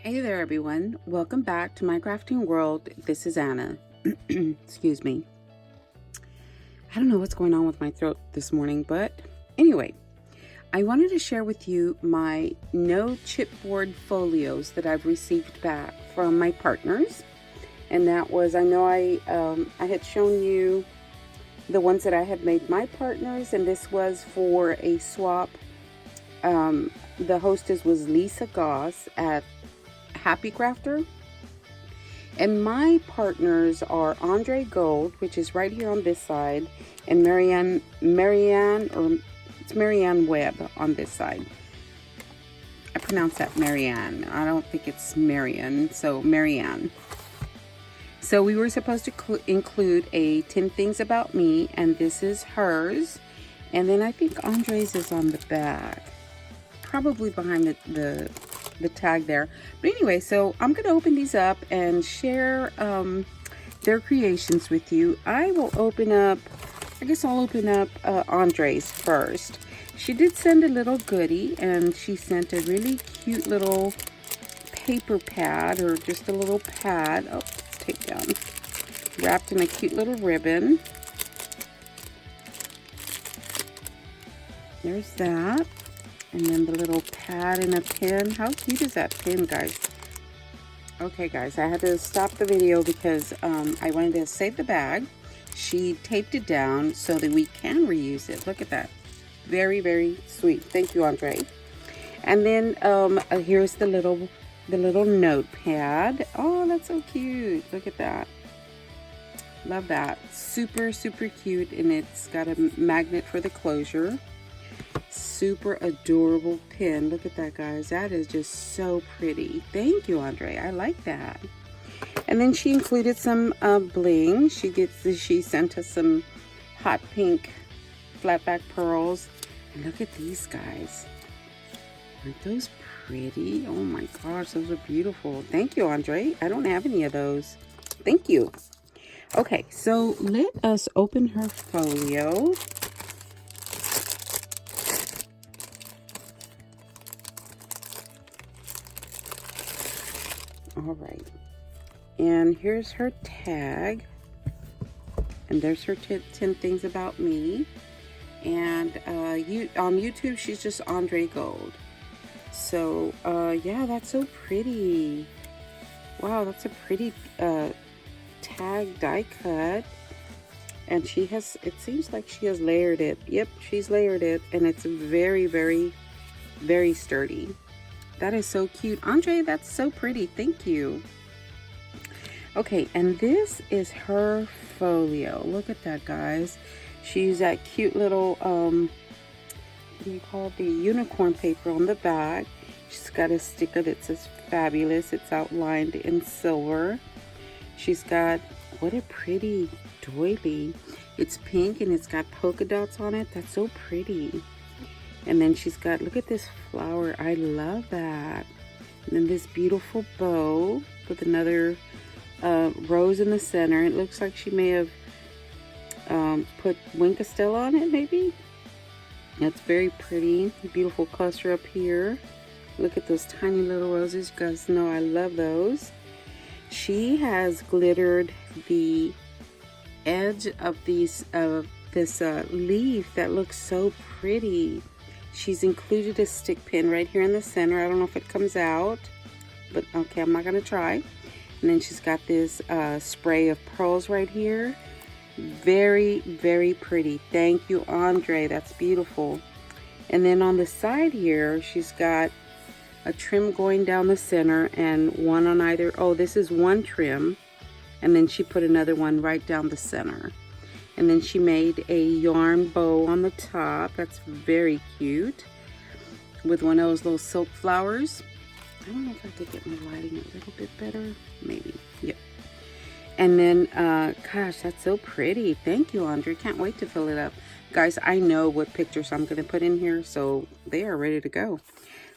Hey there everyone, welcome back to my crafting world. This is Anna. Excuse me. I don't know what's going on with my throat this morning, but anyway, I wanted to share with you my no chipboard folios that I've received back from my partners. And that was, I know I had shown you the ones that I had made my partners, and this was for a swap. The hostess was Lisa Goss at Happy Crafter, and my partners are Andre Gold, which is right here on this side, and Marianne Webb on this side. I pronounce that Marianne. I don't think it's Marianne, so Marianne. So we were supposed to include a 10 things about me, and this is hers, and then I think Andre's is on the back, probably behind the tag there. But anyway, so I'm going to open these up and share their creations with you. I will open up, I guess I'll open up Andre's first. She did send a little goodie, and she sent a really cute little paper pad, or just a little pad. Oh, let's take down. Wrapped in a cute little ribbon. There's that. And then the little pad and a pen. How cute is that pen, guys? Okay, guys, I had to stop the video because I wanted to save the bag. She taped it down so that we can reuse it. Look at that. Very, very sweet. Thank you, Andre. And then here's the little notepad. Oh, that's so cute. Look at that. Love that. Super, super cute. And it's got a magnet for the closure. Super adorable pin. Look at that, guys. That is just so pretty. Thank you, Andre. I like that. And then she included some bling. She sent us some hot pink flat back pearls. And look at these, guys. Aren't those pretty? Oh my gosh, those are beautiful. Thank you, Andre. I don't have any of those. Thank you. Okay, so let us open her folio. All right, and here's her tag, and there's her 10 things about me. And on YouTube, she's just Andre Gold. So yeah, that's so pretty. Wow, that's a pretty tag die cut. And she has, it seems like she has layered it. Yep, she's layered it, and it's very, very, very sturdy. That is so cute. Andre, that's so pretty. Thank you. Okay, and this is her folio. Look at that, guys. She used that cute little, what do you call it? The unicorn paper on the back. She's got a sticker that says fabulous. It's outlined in silver. She's got, what a pretty doily. It's pink and it's got polka dots on it. That's so pretty. And then she's got, look at this flower. I love that. And then this beautiful bow with another rose in the center. It looks like she may have put Winkastel on it, maybe. That's very pretty. Beautiful cluster up here. Look at those tiny little roses. You guys know I love those. She has glittered the edge of this leaf that looks so pretty. She's included a stick pin right here in the center. I don't know if it comes out, but okay, I'm not gonna try. And then she's got this spray of pearls right here. Very, very pretty. Thank you, Andre. That's beautiful. And then on the side here, she's got a trim going down the center and one on either. Oh, this is one trim. And then she put another one right down the center. And then she made a yarn bow on the top. That's very cute. With one of those little silk flowers. I don't know if I could get my lighting a little bit better. Maybe. Yep. And then, gosh, that's so pretty. Thank you, Andre. Can't wait to fill it up. Guys, I know what pictures I'm going to put in here, so they are ready to go.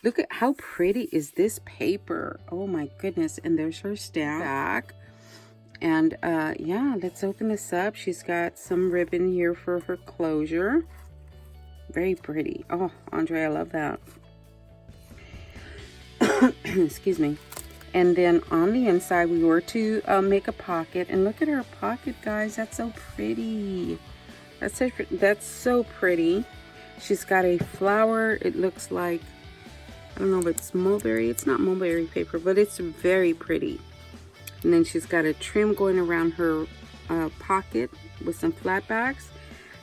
Look at how pretty is this paper. Oh, my goodness. And there's her stack. And yeah, let's open this up. She's got some ribbon here for her closure. Very pretty. Oh, Andre, I love that. Excuse me. And then on the inside, we were to make a pocket. And look at her pocket, guys. That's so pretty. That's so pretty. She's got a flower. It looks like, I don't know if it's mulberry. It's not mulberry paper, but it's very pretty. And then she's got a trim going around her pocket with some flat backs.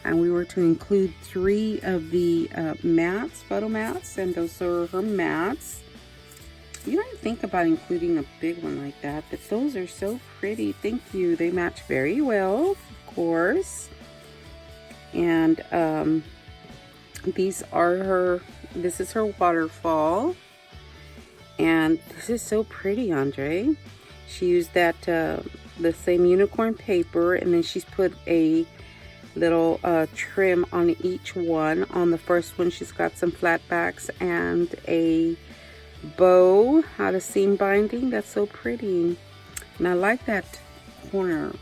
And we were to include 3 of the mats, photo mats, and those are her mats. You don't think about including a big one like that, but those are so pretty. Thank you. They match very well, of course. And this is her waterfall. And this is so pretty, Andre. She used that, the same unicorn paper, and then she's put a little trim on each one. On the first one, she's got some flat backs and a bow out of seam binding. That's so pretty. And I like that corner.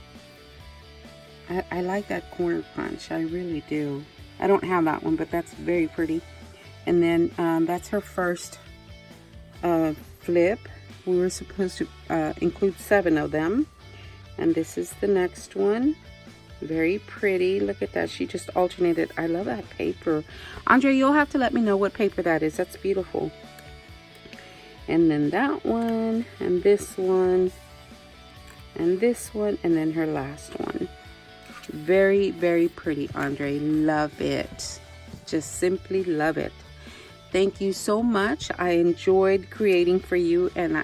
I like that corner punch. I really do. I don't have that one, but that's very pretty. And then that's her first flip. We were supposed to include 7 of them. And this is the next one. Very pretty. Look at that. She just alternated. I love that paper. Andre, you'll have to let me know what paper that is. That's beautiful. And then that one, and this one, and this one, and then her last one. Very, very pretty, Andre. Love it. Just simply love it. Thank you so much. I enjoyed creating for you, and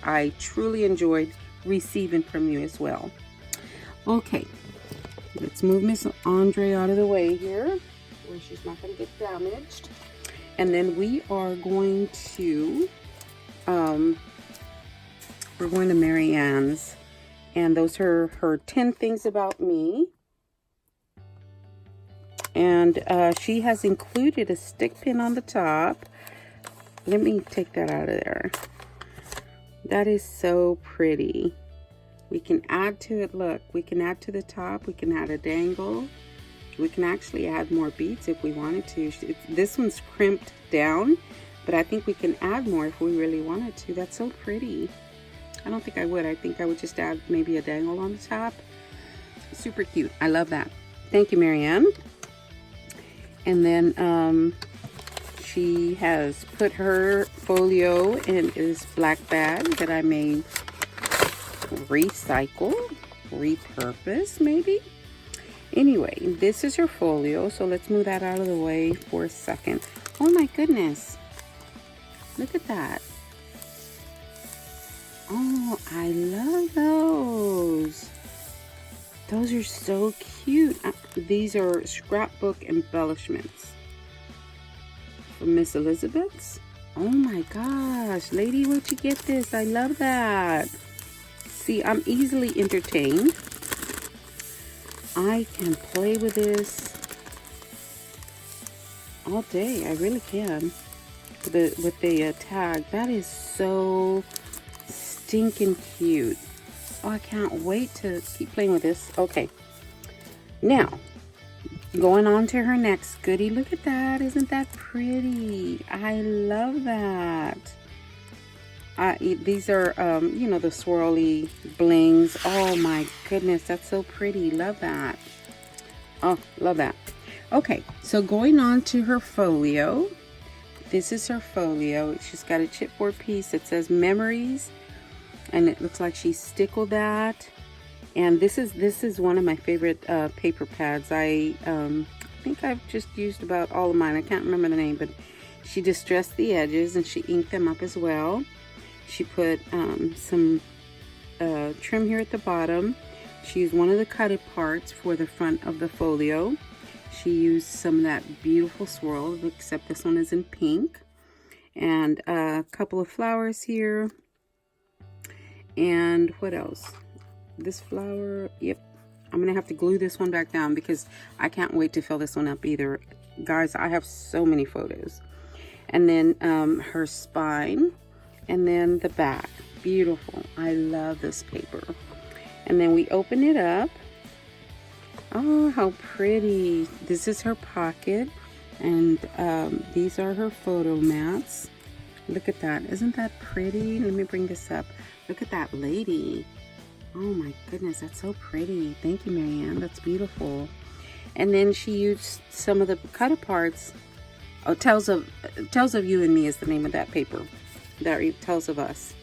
I truly enjoyed receiving from you as well. Okay, let's move Miss Andre out of the way here, where she's not going to get damaged. And then we are going to we're going to Mary Ann's, and those are her 10 things about me. And she has included a stick pin on the top. Let me take that out of there. That is so pretty. We can add to it, look, we can add to the top, we can add a dangle. We can actually add more beads if we wanted to. This one's crimped down, but I think we can add more if we really wanted to. That's so pretty. I don't think I would. I think I would just add maybe a dangle on the top. Super cute. I love that. Thank you, Marianne. And then she has put her folio in this black bag that I may recycle, repurpose maybe. Anyway, this is her folio, so let's move that out of the way for a second. Oh my goodness. Look at that. Oh, I love those. Those are so cute. These are scrapbook embellishments from Miss Elizabeth's. Oh my gosh, lady, where'd you get this? I love that. See, I'm easily entertained. I can play with this all day. I really can. With the tag. That is so stinking cute. Oh, I can't wait to keep playing with this. Okay. Now, going on to her next goodie. Look at that. Isn't that pretty? I love that. These are, you know, the swirly blings. Oh my goodness, that's so pretty. Love that. Oh, love that. Okay, so going on to her folio. This is her folio. She's got a chipboard piece that says memories, and it looks like she stickled that. And this is one of my favorite paper pads. I think I've just used about all of mine. I can't remember the name, but she distressed the edges and she inked them up as well. She put some trim here at the bottom. She used one of the cutted parts for the front of the folio. She used some of that beautiful swirl, except this one is in pink. And a couple of flowers here. And what else? This flower, yep. I'm gonna have to glue this one back down because I can't wait to fill this one up either. Guys, I have so many photos. And then her spine. And then the back. Beautiful. I love this paper. And then we open it up. Oh, how pretty. This is her pocket. And these are her photo mats. Look at that. Isn't that pretty? Let me bring this up. Look at that lady. Oh my goodness, that's so pretty. Thank you, Marianne. That's beautiful. And then she used some of the cut aparts. Oh, Tells of You and Me is the name of that paper. That tells of us.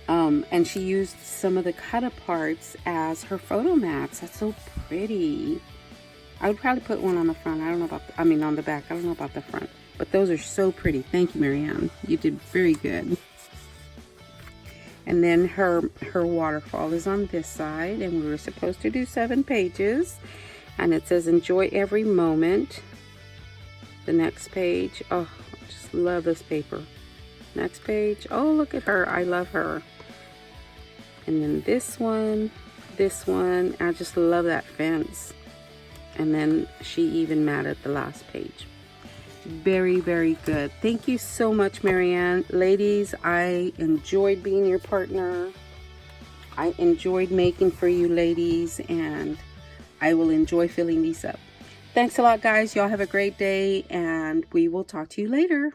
And she used some of the cut aparts as her photo mats. That's so pretty. I would probably put one on the front. I don't know about, on the back. I don't know about the front. But those are so pretty. Thank you, Marianne. You did very good. And then her waterfall is on this side. And we were supposed to do 7 pages. And it says, enjoy every moment. The next page. Oh, I just love this paper. Next page. Oh, look at her. I love her. And then this one. I just love that fence. And then she even matted the last page. Very, very good. Thank you so much, Marianne. Ladies, I enjoyed being your partner. I enjoyed making for you ladies, and I will enjoy filling these up. Thanks a lot, guys. Y'all have a great day, and we will talk to you later.